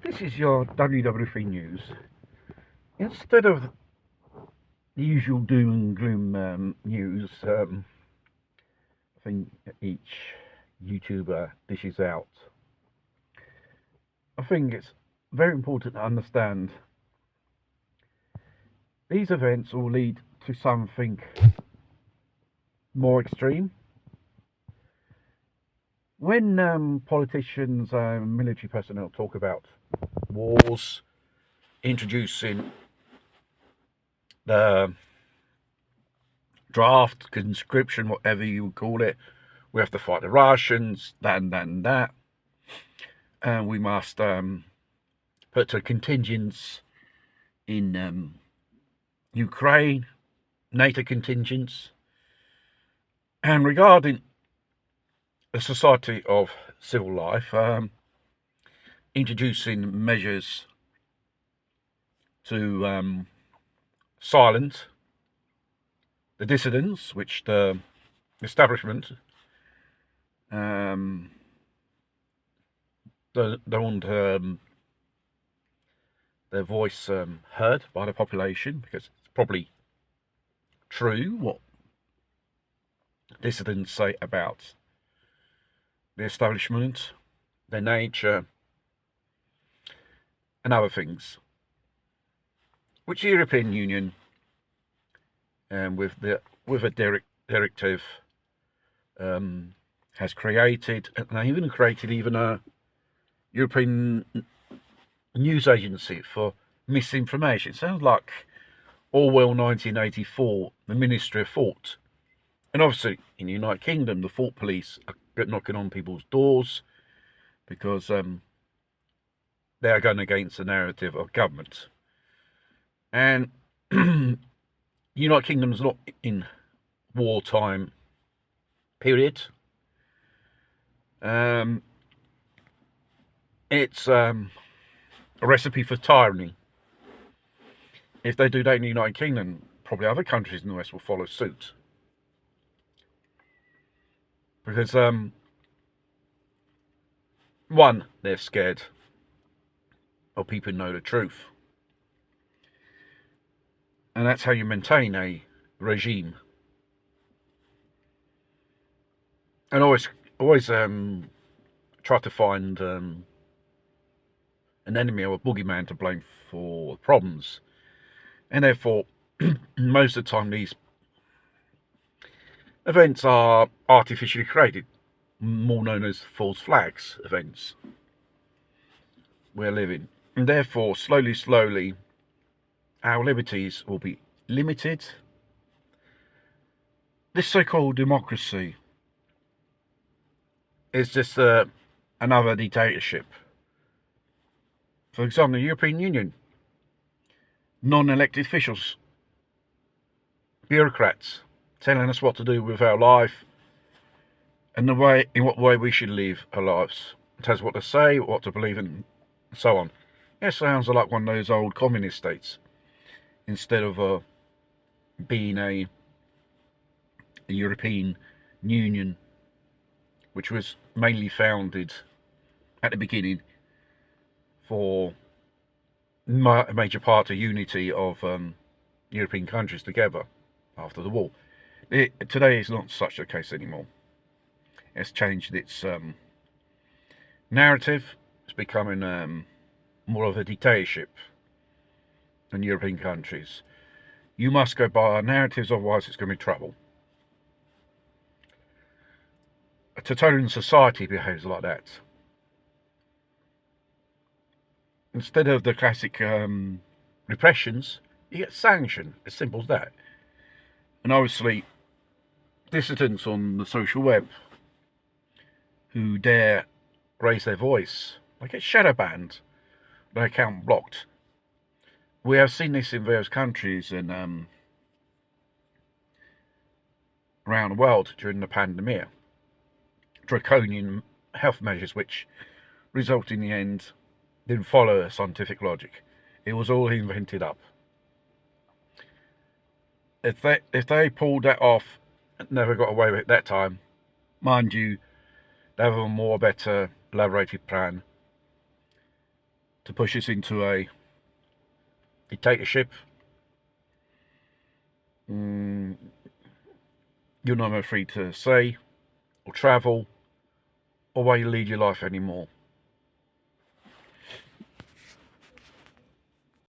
This is your WW3 news. Instead of the usual doom and gloom news, I think each YouTuber dishes out. I think it's very important to understand these events will lead to something more extreme. When politicians and military personnel talk about wars, introducing the draft, conscription, whatever you call it, we have to fight the Russians, that and that and that. And we must put a contingents in Ukraine, NATO contingents. And regarding the Society of Civil Life, introducing measures to silence the dissidents, which the establishment don't want their voice heard by the population, because it's probably true what dissidents say about the establishment, their nature, and other things, which the European Union, with a directive, has created, and they even created a European news agency for misinformation. It sounds like Orwell 1984, the Ministry of Thought. And obviously, in the United Kingdom, the thought police are knocking on people's doors because they are going against the narrative of government. And the United Kingdom's not in wartime period. It's a recipe for tyranny. If they do that in the United Kingdom, probably other countries in the West will follow suit. Because, one, they're scared of people who know the truth. And that's how you maintain a regime. And always try to find an enemy or a boogeyman to blame for problems. And therefore, most of the time, these events are artificially created, more known as false flags events we're living. And therefore, slowly, our liberties will be limited. This so-called democracy is just another dictatorship. For example, the European Union, non-elected officials, bureaucrats, telling us what to do with our life and in what way we should live our lives. It tells us what to say, what to believe, and so on. It sounds like one of those old communist states, instead of being a European Union, which was mainly founded at the beginning for a major part of unity of European countries together after the war. Today is not such a case anymore. It's changed its narrative. It's becoming more of a dictatorship in European countries. You must go by our narratives, otherwise it's going to be trouble. A totalitarian society behaves like that. Instead of the classic repressions, you get sanction. As simple as that. And obviously, dissidents on the social web who dare raise their voice, they get shadow banned, their account blocked. We have seen this in various countries and around the world during the pandemic. Draconian health measures which result in the end didn't follow a scientific logic. It was all invented up. If they pulled that off and never got away with it that time, mind you, they have a better elaborated plan to push us into a dictatorship. You're no more free to say or travel or way you lead your life anymore.